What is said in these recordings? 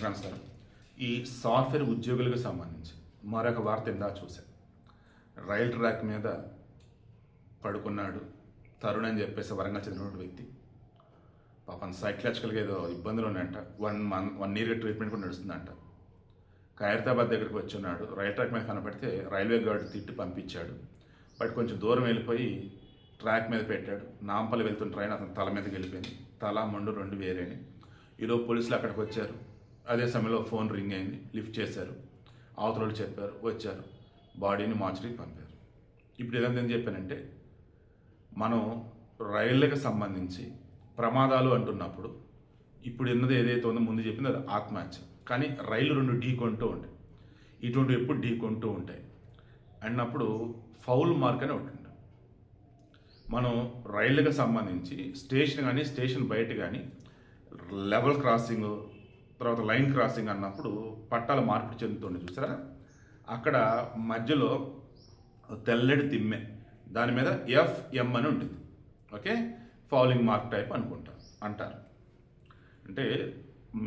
అందరికీ నమస్కారం. ఈ సాఫ్ట్వేర్ ఉద్యోగులకు సంబంధించి మరొక వార్త ఇందా చూశాను. రైల్ ట్రాక్ మీద పడుకున్నాడు తరుణ్ అని చెప్పేసి వరంగల్ చెందినటువంటి వ్యక్తి. పాపం సైకలాజికల్గా ఏదో ఇబ్బందులు ఉన్నాయంట. 1 ఇయర్ ట్రీట్మెంట్ కూడా నడుస్తుందంట. ఖైరతాబాద్ దగ్గరికి వచ్చి ఉన్నాడు. రైల్ ట్రాక్ మీద కనపడితే రైల్వే గార్డు తిట్టి పంపించాడు. బట్ కొంచెం దూరం వెళ్ళిపోయి ట్రాక్ మీద పెట్టాడు. నాంపల్లి వెళ్తున్న ట్రైన్ అతని తల మీదకి వెళ్ళిపోయింది. తల మండు 2 వేరేని. ఈరోజు పోలీసులు అక్కడికి వచ్చారు. అదే సమయంలో ఫోన్ రింగ్ అయింది. లిఫ్ట్ చేశారు. అవతల చెప్పారు, వచ్చారు, బాడీని మార్చరీకి పంపారు. ఇప్పుడు ఏదంతా ఏం చెప్పానంటే, మనం రైళ్ళకి సంబంధించి ప్రమాదాలు అంటున్నప్పుడు ఇప్పుడు ఉన్నది ఏదైతే ఉందో ముందు చెప్పింది అది ఆత్మహత్య. కానీ రైలు 2 ఢీ కొంటూ ఉంటాయి. ఇటువంటి ఎప్పుడు ఢీ కొంటూ ఉంటాయి అన్నప్పుడు ఫౌల్ మార్క్ అని ఒకటి ఉంటుంది. మనం రైళ్ళకి సంబంధించి స్టేషన్ కానీ స్టేషన్ బయట కానీ లెవెల్ క్రాసింగ్ తర్వాత లైన్ క్రాసింగ్ అన్నప్పుడు పట్టాల మార్పిడి చెందుతుండే చూసారా. అక్కడ మధ్యలో తెల్లటి తిమ్మె, దాని మీద FM అని ఉంటుంది. ఓకే, ఫౌలింగ్ మార్క్ టైప్ అంటారు. అంటే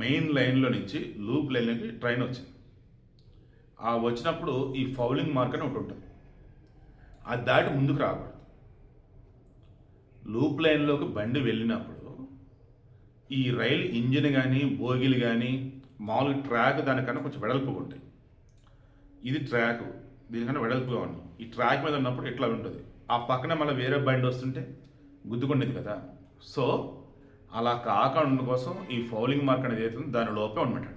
మెయిన్ లైన్లో నుంచి లూప్ లైన్లోకి ట్రైన్ వచ్చింది. ఆ వచ్చినప్పుడు ఈ ఫౌలింగ్ మార్క్ అని ఒకటి ఉంటుంది. అది దాటి ముందుకు రాకూడదు. లూప్ లైన్లోకి బండి వెళ్ళినప్పుడు ఈ రైలు ఇంజిన్ కానీ బోగీలు కానీ మామూలుగా ట్రాక్ దానికన్నా కొంచెం వెడల్పుగా ఉంటాయి. ఇది ట్రాక్ దీనికన్నా వెడల్పుగా ఉంది. ఈ ట్రాక్ మీద ఉన్నప్పుడు ఇట్లా ఉంటుంది. ఆ పక్కన మళ్ళీ వేరే బండి వస్తుంటే గుద్దుకుండేది కదా. సో అలా కాకుండా కోసం ఈ ఫౌలింగ్ మార్క్ అనేది అవుతుంది దాని లోపే అనమాట.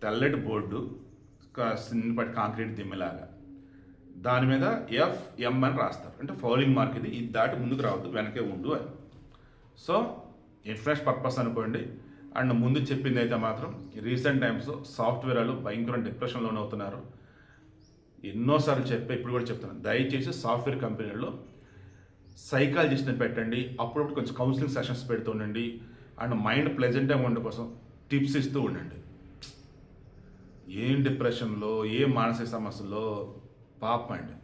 తెల్లటి బోర్డు చిన్నపాటి కాంక్రీట్ దిమ్మెలాగా దాని మీద FM అని రాస్తారు. అంటే ఫౌలింగ్ మార్క్ ఇది దాటి ముందుకు రావద్దు, వెనకే ఉండు అని. సో ఇన్ఫ్రెష్ పర్పస్ అనుకోండి. అండ్ ముందు చెప్పింది అయితే మాత్రం రీసెంట్ టైమ్స్ సాఫ్ట్వేర్ వాళ్ళు భయంకర డిప్రెషన్లోనే అవుతున్నారు. ఎన్నోసార్లు ఇప్పుడు కూడా చెప్తున్నాను, దయచేసి సాఫ్ట్వేర్ కంపెనీల్లో సైకాలజిస్ట్ని పెట్టండి. అప్పుడప్పుడు కొంచెం కౌన్సిలింగ్ సెషన్స్ పెడుతూ ఉండండి. అండ్ మైండ్ ప్లెజెంట్గా ఉండడం కోసం టిప్స్ ఇస్తూ ఉండండి. ఏం డిప్రెషన్లో ఏ మానసిక సమస్యలో పాపం అండి.